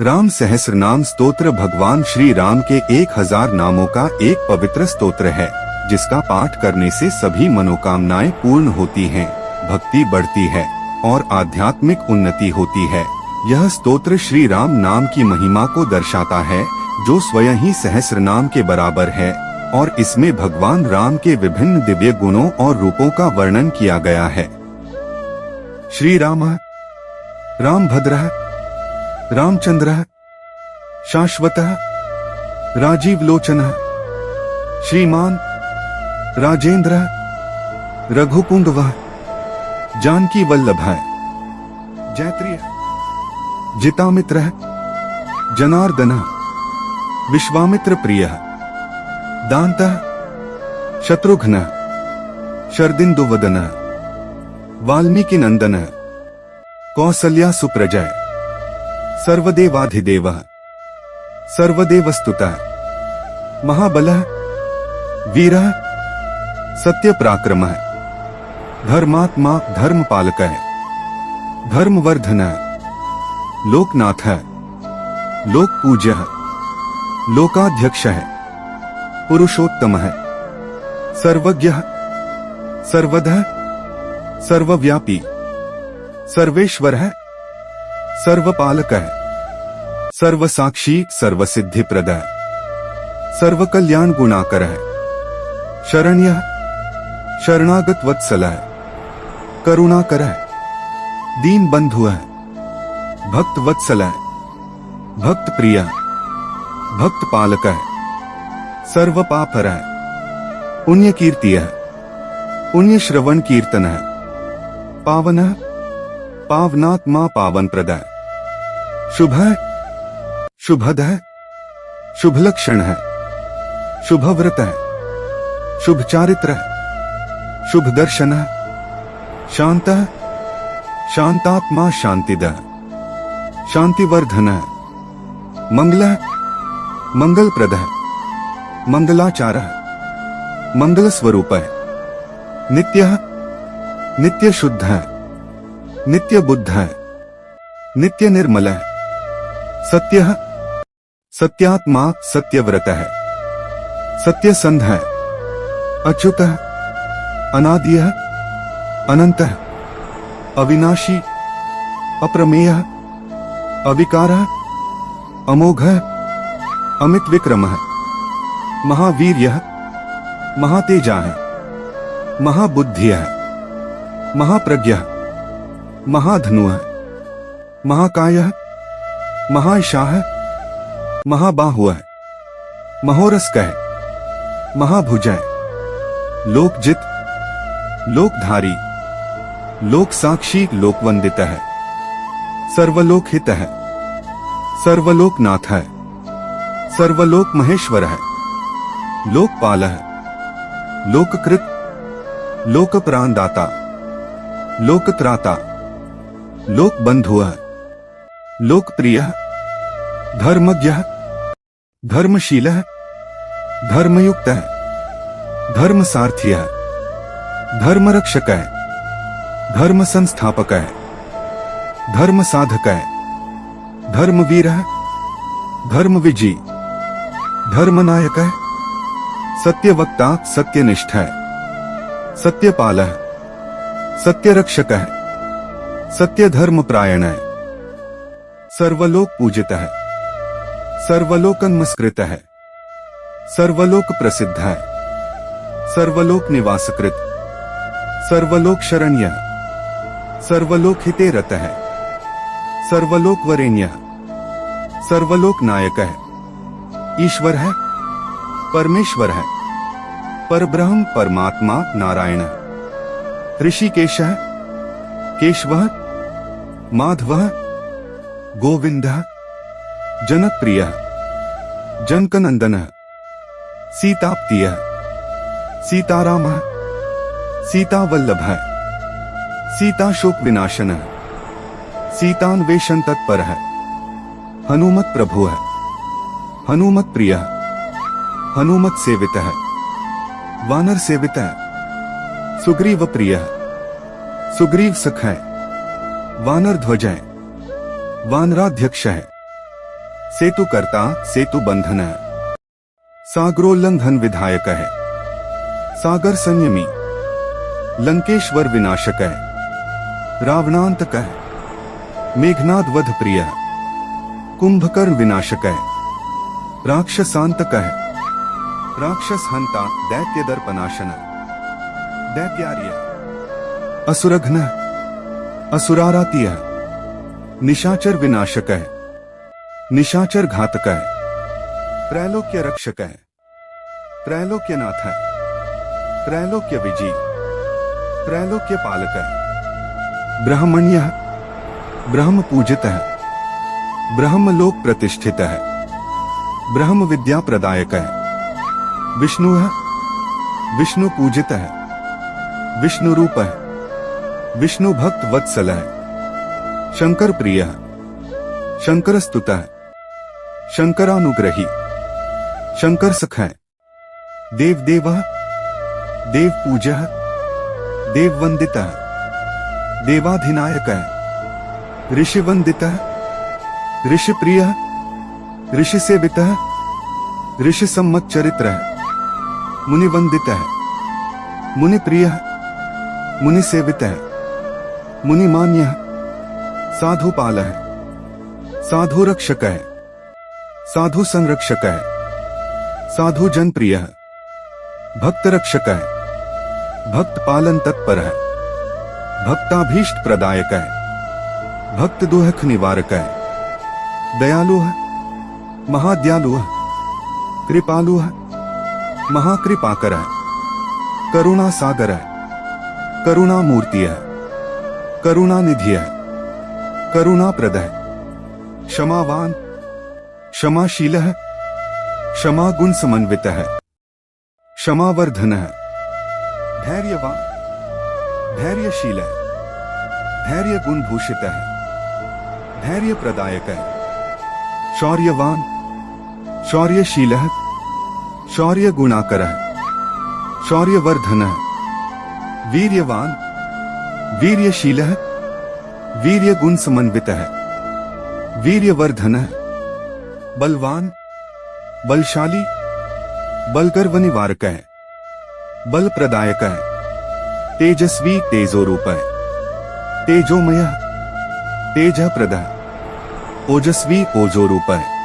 राम सहस्रनाम स्तोत्र भगवान श्री राम के 1000 नामों का एक पवित्र स्तोत्र है, जिसका पाठ करने से सभी मनोकामनाएं पूर्ण होती हैं, भक्ति बढ़ती है और आध्यात्मिक उन्नति होती है। यह स्तोत्र श्री राम नाम की महिमा को दर्शाता है, जो स्वयं ही सहस्रनाम के बराबर है, और इसमें भगवान राम के विभिन्न दिव्य गुणों और रूपों का वर्णन किया गया है। श्री राम, रामभद्रः, रामचंद्रः, शाश्वतः, राजीवलोचनः, श्रीमान, राजेंद्रः, रघुपुंगवः, जानकी वल्लभः, जैत्रियः, जितामित्रः, जनार्दनः, विश्वामित्र प्रियः, दान्तः, शत्रुघ्नः, शरदिन्दुवदनः, वाल्मीकि नंदनः, कौसल्या सुप्रजः, सर्वदेवाधिदेवः, सर्वदेवस्तुतः, महाबलः, वीरः, सत्यपराक्रमः, धर्मात्मा, धर्मपालकः, धर्मवर्धनः, लोकनाथः, लोकपूज्यः, लोकाध्यक्षः, पुरुषोत्तमः, सर्वज्ञः, सर्वदः, सर्वव्यापी, सर्वेश्वरः, सर्वपालकः, सर्वसाक्षी, सर्वसिद्धिप्रदः, सर्वकल्याण गुणाकरः, शरण्यः, शरणागत वत्सलः, करुणाकरः, दीन बंधुः, भक्त वत्सलः, भक्त प्रियः, भक्त पालकः, सर्व पापहरः, पुण्य कीर्तियः, पुण्य श्रवण कीर्तनः, पावनः, पावनात्मा पावन प्रदः, शुभः, शुभदः, शुभलक्षणः, शुभव्रतः, शुभचारित्रः, शुभदर्शनः, शान्तः, शांतात्मा शांतिदः, शांतिवर्धनः, मंगलः, मंगलप्रदः, मंगलाचारः, मंगलस्वरूपः, नित्यः, नित्यशुद्धः, नित्यबुद्धः, नित्यनिर्मलः, सत्यः, सत्यात्मा, सत्यव्रतः, सत्यसन्धः, अच्युतः, अनादियः, अनन्तः, अविनाशी, अप्रमेयः, अविकारः, अमोघः, अमित विक्रमः, महावीर्यः, महातेजाः, महाबुद्धियः, महाप्रज्ञः, महाधनुः, महाकायः, महायशाः, महाबाहुः, महोरस्कः, महाभुजः, लोकजित, लोकधारी, लोकसाक्षी, लोकवंदितः, सर्वलोकहितः, सर्वलोकनाथः, सर्वलोक महेश्वरः, लोकपालः, लोककृत, लोकप्राणदाता, लोकत्राता, लोकबंधुः, लोकप्रियः, धर्मज्ञः, धर्मशीलः, धर्मयुक्तः, धर्मसारथियः, धर्मरक्षकः, धर्मसंस्थापकः, धर्मसाधकः, धर्मवीरः, धर्मविजयी, धर्मनायकः, सत्यवक्ता, सत्यनिष्ठः, सत्यपालः, सत्यरक्षकः, सत्यधर्मपरायणः, सर्वलोक पूजितः, सर्वलोकनमस्कृतः, सर्वलोक प्रसिद्धः, सर्वलोक निवासकृत, सर्वलोक शरण्यः, सर्वलोक हिते रतः, सर्वलोक वरेण्यः, सर्वलोक नायकः, ईश्वरः, परमेश्वरः, परब्रह्म, परमात्मा, नारायणः, ऋषिकेशः, केशवः, माधवः, गोविंदः, जनकप्रियः, जनकनंदनः, सीताप्तियः, सीतारामः, सीतावल्लभः, सीताशोक विनाशनः, सीतान्वेषण तत्परः, हनुमत प्रभुः, हनुमत प्रियः, हनुमत सेवितः, वानर सेवितः, सुग्रीव प्रियः, सुग्रीव सखः, वानर ध्वजः, वानराध्यक्षः, सेतु कर्ता सेतु बंधन है। सागरोल्लंघन विधायक है। सागर संयमी। लंकेश्वर विनाशक है। रावणांतक है। मेघनाद वध प्रिय है। कुंभकर्ण विनाशक है। राक्षसांतक है। राक्षस हंता दैत्य दर्पनाशन दैत्यार्य। असुरघ्न असुरारातीय। निशाचर विनाशक है। निशाचर घातक है। त्रैलोक्य रक्षक है। त्रैलोक्यनाथ है। त्रैलोक्य विजय। त्रैलोक्य पालक है। ब्रह्मण्य ब्रह्म पूजित है। ब्रह्मलोक प्रतिष्ठित है। ब्रह्म विद्या प्रदायक है। विष्णु है। विष्णु पूजित है। विष्णु रूप है। विष्णु भक्त वत्सल है। शंकर प्रिय है। शंकर स्तुत है। शंकरानुग्रही। शंकर सख है। देव देव देव पूज्य है। देव वंदित है। देवाधिनायक है। ऋषि वंदित है। ऋषि प्रिय है। ऋषि सेवित है। ऋषि सम्मत चरित्र है। मुनि वंदित है। मुनि प्रिय है। मुनि सेवित है। मुनि मान्य है। साधु पाल है। साधु रक्षक है। साधु संरक्षक है। साधु जन प्रिय है। भक्त रक्षक है। भक्त पालन तत्पर है। भक्ताभीष्ट प्रदायक है। भक्त दुख निवारक है। दयालु है। महादयालु है। कृपालु है। महाकृपाकर है। करुणा सागर है। करुणा मूर्ति है। करुणा निधि है। करुणाप्रद है। क्षमावान क्षमाशील है। क्षमा गुण समन्वित है। क्षमावर्धन है। धैर्यवान धैर्यशील है। धैर्य गुण भूषित है। धैर्य प्रदायक है। शौर्यवान शौर्यशील है। शौर्य गुणाकर है। शौर्यवर्धन है। वीर्यवान वीर्यशील है। वीर्य गुण समन्वित है। वीर्यवर्धन है। बलवान बलशाली बलगर्व निवारक है। बल प्रदायक है। तेजस्वी तेजोरूप है। तेजोमय तेज प्रद है। ओजस्वी ओजोरूप है।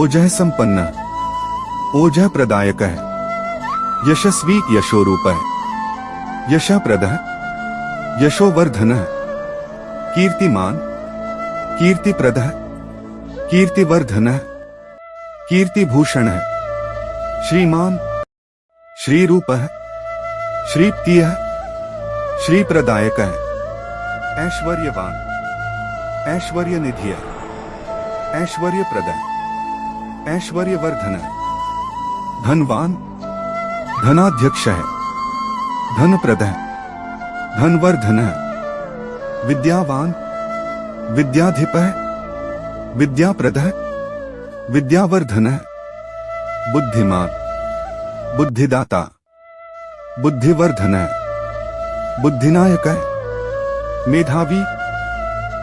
ओजः संपन्न ओजः प्रदायक है। यशस्वी यशोरूप है। यशप्रद है। यशोवर्धन है। कीर्तिमान कीर्तिप्रद है। कीर्तिवर्धन है। कीर्तिभूषण है। श्रीमान श्री रूप है। श्रीप्तिय है। श्री प्रदायक है। ऐश्वर्यवान ऐश्वर्य निधि है। ऐश्वर्यप्रद है। ऐश्वर्यवर्धन है। धनवान धनाध्यक्ष है। धनप्रद है। धनवर्धन है। विद्यावान विद्याधिप है। विद्याप्रद है। विद्यावर्धन है। बुद्धिमान बुद्धिदाता बुद्धिवर्धन है। बुद्धिनायक है। मेधावी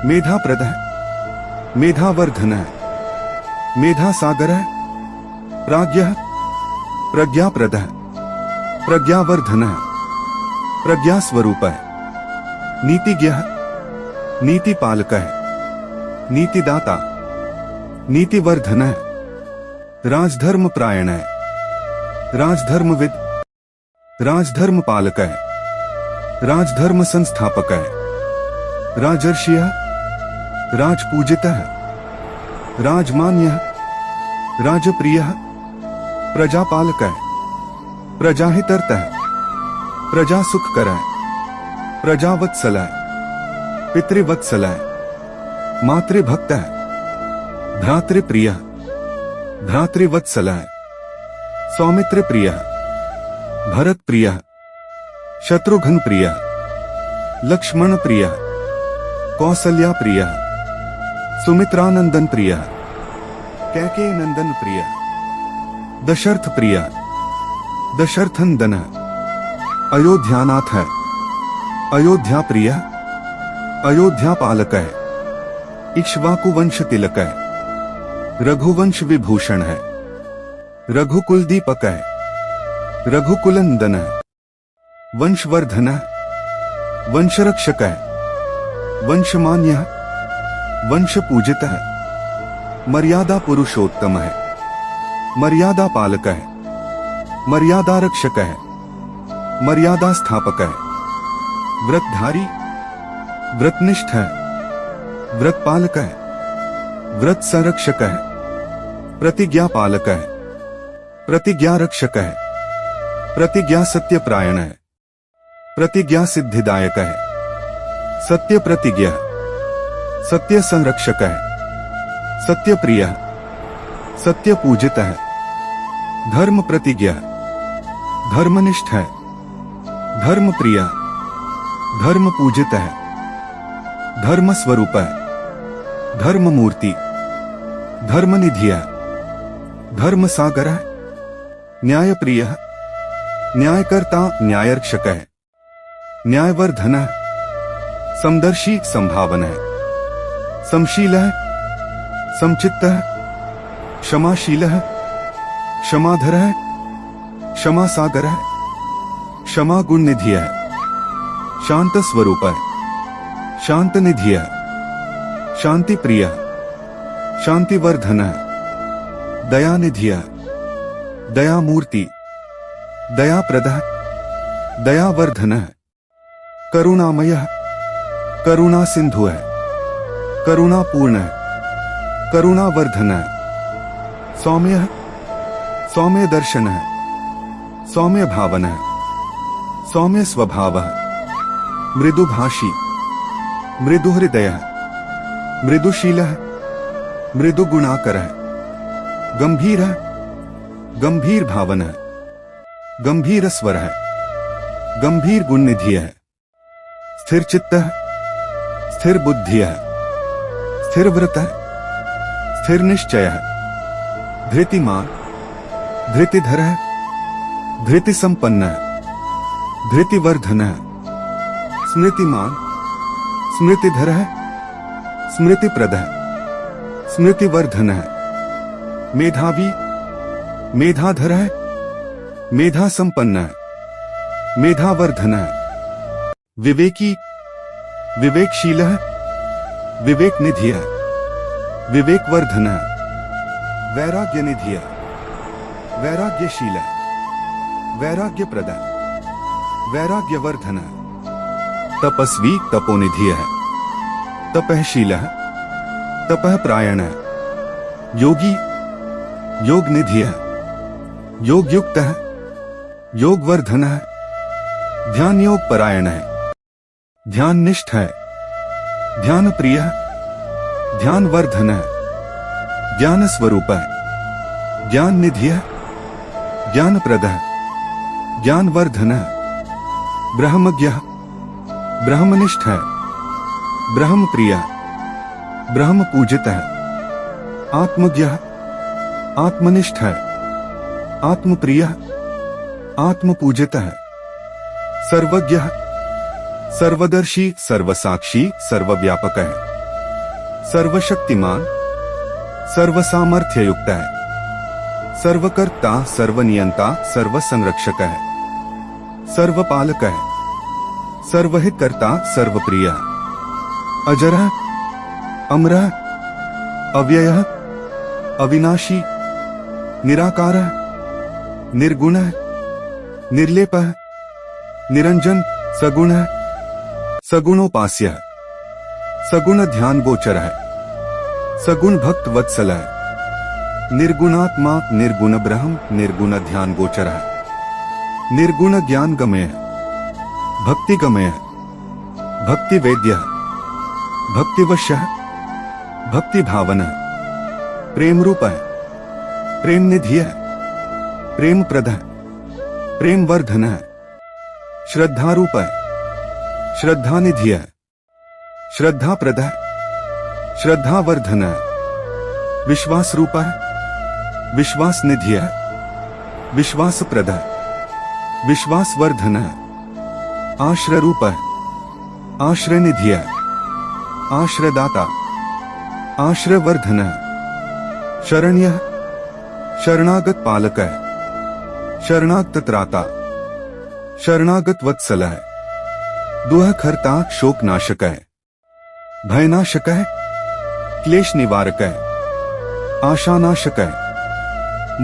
मेधाप्रद है। मेधावर्धन है। मेधा सागर है। प्राज्ञ प्रज्ञाप्रद है। प्रज्ञावर्धन है। प्रज्ञा स्वरूप है। नीतिज्ञ है। नीति पालक है। नीतिदाता नीतिवर्धन है। राजधर्म प्रायण है। राजधर्मविद राजधर्म पालक है। राजधर्म संस्थापक है। राजर्षि है। राजपूजित है। राजमान्य है। राजप्रिय है। प्रजापालक है। प्रजाहितर्ता है। प्रजा सुखकर है। प्रजावत्सल है। पितृवत्सल है। मातृभक्त है। भ्रातृप्रिय भ्रातृवत्सल है। सौमित्र प्रिय भरत प्रिय शत्रुघ्न प्रिय लक्ष्मण प्रिय कौसल्या प्रिय सुमित्रानंदन प्रिय कैकेयी नंदन प्रिय दशरथ प्रिय दशरथनंदन अयोध्यानाथ है। अयोध्या प्रिय अयोध्या पालक है। इक्ष्वाकु वंश तिलक है। रघुवंश विभूषण है, रघुकुल दीपक है, रघुकुलंदन है, वंशवर्धन है, वंशरक्षक है, वंशमान्य है, वंश पूजित है, मर्यादा पुरुषोत्तम है, मर्यादा पालक है, मर्यादा रक्षक है, मर्यादा स्थापक है, व्रतधारी, व्रतनिष्ठ है, व्रत पालक है, व्रत संरक्षक है, प्रतिज्ञा पालक है, प्रतिज्ञा रक्षक है, प्रतिज्ञा सत्यपरायण है, प्रतिज्ञा सिद्धिदायक है, सत्य प्रतिज्ञा, सत्य संरक्षक है, सत्य प्रिय, सत्य पूजित है, धर्म प्रतिज्ञा, धर्मनिष्ठ है, धर्म प्रिय, धर्म पूजित है, धर्म स्वरूप है, धर्म मूर्ति, धर्म निधि है, धर्म सागर है, न्याय प्रिय, न्यायकर्ता न्यायरक्षक है, न्यायवर्धन है, समदर्शी संभावन है, समशील है, समचित्त है, क्षमाशील है, क्षमाधर है, क्षमा सागर है, क्षमा गुण निधि है, शांत स्वरूप है, शांत निधि है, शांति प्रिय, शांति वर्धन है, दया निधि है, दया मूर्ति, दया प्रद है, दया वर्धन है, करुणामय है, करुणा सिंधु है, करुणा पूर्ण है, करुणा वर्धन है, सौम्य है, सौम्य दर्शन है, सौम्य भावन है, सौम्य स्वभाव है, मृदुभाषी, मृदु हृदय है, मृदुशील है, मृदु गुणाकर है, गंभीर है, गंभीर भावन है, गंभीर स्वर है, गंभीर गुण निधि है, स्थिर चित्त है, स्थिर बुद्धि है, स्थिर व्रत है, स्थिर निश्चय है, धृतिमान, धृतिधर है, धृति संपन्न है, धृतिवर्धन है, स्मृतिमान, स्मृतिधर है, स्मृतिप्रद है, स्मृतिवर्धन है, मेधावी, मेधाधर है, मेधा संपन्न है, मेधावर्धन है, विवेकी, विवेकशील है, विवेक निधि है, विवेकवर्धन है, वैराग्य निधि है, वैराग्यशील है, वैराग्यप्रद है, वैराग्यवर्धन है, तपस्वी तपोनिधि है, तपःशील है, तपःपरायण है, योगी, योग निधि है, योग युक्त है, योग वर्धन है, ध्यान योग परायण है, ध्यान निष्ठ है, ध्यान प्रिय है, ध्यान वर्धन है, ज्ञान स्वरूप है, ज्ञान निधि है, ज्ञान प्रद है, ज्ञान वर्धन है, ब्रह्मज्ञ, ब्रह्मनिष्ठ है, ब्रह्म प्रिय, ब्रह्म पूजित है, आत्मज्ञ, आत्मनिष्ठ है, आत्म प्रिय, आत्म पूजित है, सर्वज्ञ, सर्वदर्शी, सर्वसाक्षी, सर्वव्यापक है, सर्वशक्तिमान, सर्वसामर्थ्य युक्त है, सर्वकर्ता, सर्वनियंता, सर्वसंरक्षक है, सर्वपालक है, सर्वहितकर्ता, सर्वप्रिय, अजर, अमर, अव्यय, अविनाशी, निराकार, निर्गुण, निर्लेप, निरंजन, सगुण, सगुणोपास्य, सगुण ध्यान गोचर है, सगुण भक्त वत्सल है, निर्गुणात्मा, निर्गुण ब्रह्म, निर्गुण ध्यान गोचर है, निर्गुण ज्ञान गमय है, भक्ति गमय है, भक्ति वेद्य है, भक्तिवश्य है, भक्ति भावन है, प्रेम रूप है, प्रेम निधि है, प्रेम प्रद है, प्रेम वर्धन है, श्रद्धा रूप है, श्रद्धा निधि है, श्रद्धा प्रद है, श्रद्धा वर्धन है, विश्वास रूप है, विश्वास निधि है, विश्वास प्रद है, विश्वास वर्धन है, आश्रय रूप है, आश्रय निधि है, आश्रयदाता, आश्रय वर्धन है, शरण्यः शरणागत पालकः शरणागत त्राता शरणागत वत्सलः दुःखहर्ता शोकनाशकः भयनाशकः क्लेश निवारकः आशानाशकः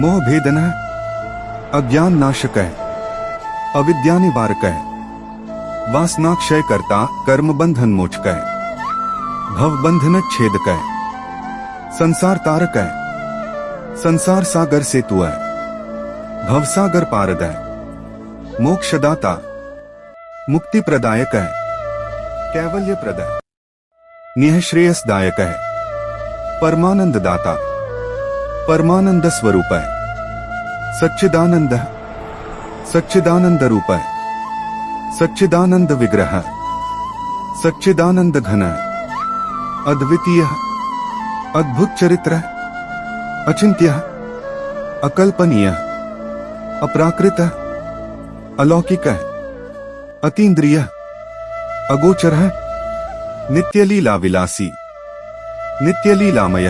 मोहभेदनः अज्ञान नाशकः अविद्यानिवारकः वासनाक्षय करता कर्म बंधन मोचकः भवबंधन छेदकः संसार तारकः संसार सागर सेतु है भवसागर पारद है मोक्षदाता मुक्ति प्रदायक है कैवल्य प्रद निःश्रेयसदायक है परमानंद दाता परमानंद स्वरूप है सच्चिदानंद सच्चिदानंद रूप है सच्चिदानंद विग्रह सच्चिदानंद घन अद्वितीय अद्भुत चरित्र अचिंत्य अकल्पनीय अप्राकृत अलौकिक अतीन्द्रिय अगोचर नित्य लीला विलासी नित्य लीलामय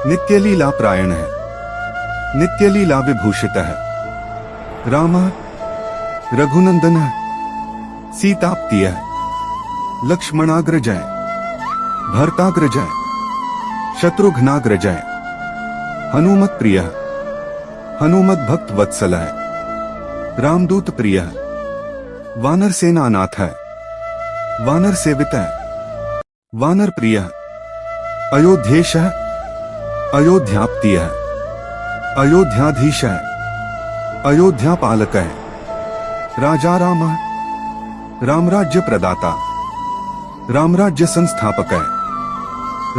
नित्य लीला प्रायण नित्य लीला विभूषित राम रघुनंदन सीताप्तिय लक्ष्मणाग्रजय भरताग्रजय शत्रुघ्नाग्रजय हनुमत प्रिय हनुमत भक्त वत्सल है रामदूत प्रिय वानर सेनानाथ है वानर सेवित है वानर प्रिय अयोध्येश है अयोध्याप्ति है अयोध्याधीश है अयोध्या पालक है राजा राम रामराज्य प्रदाता रामराज्य संस्थापक है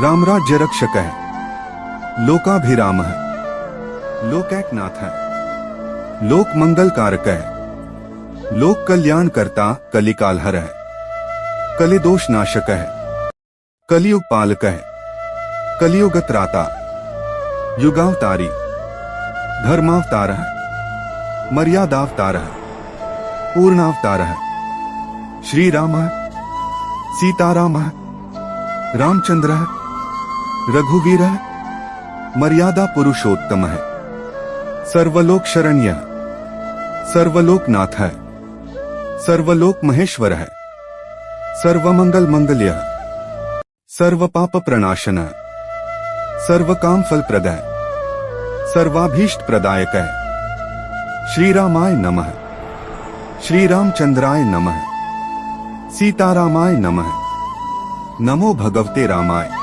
रामराज्य रक्षक है लोकाभिराम है लोकैकनाथ है लोक मंगल कारक है लोक कल्याण करता कलिकालहर है कलिदोष नाशक है कलियुग पालक है कलियुग त्राता युगावतारी धर्मावतार मर्यादावतार पूर्णावतार श्री राम सीताराम रामचंद्र रघुवीर मर्यादा पुरुषोत्तम है सर्वलोक शरण्य सर्वलोकनाथ है सर्वलोक महेश्वर है सर्वमंगल मंगल्य सर्व पाप प्रणाशन सर्व काम फल प्रद सर्वाभीष्ट प्रदायक है श्री रामाय नमः श्री रामचंद्राय नमः सीतारामाय नमः नमो भगवते रामाय।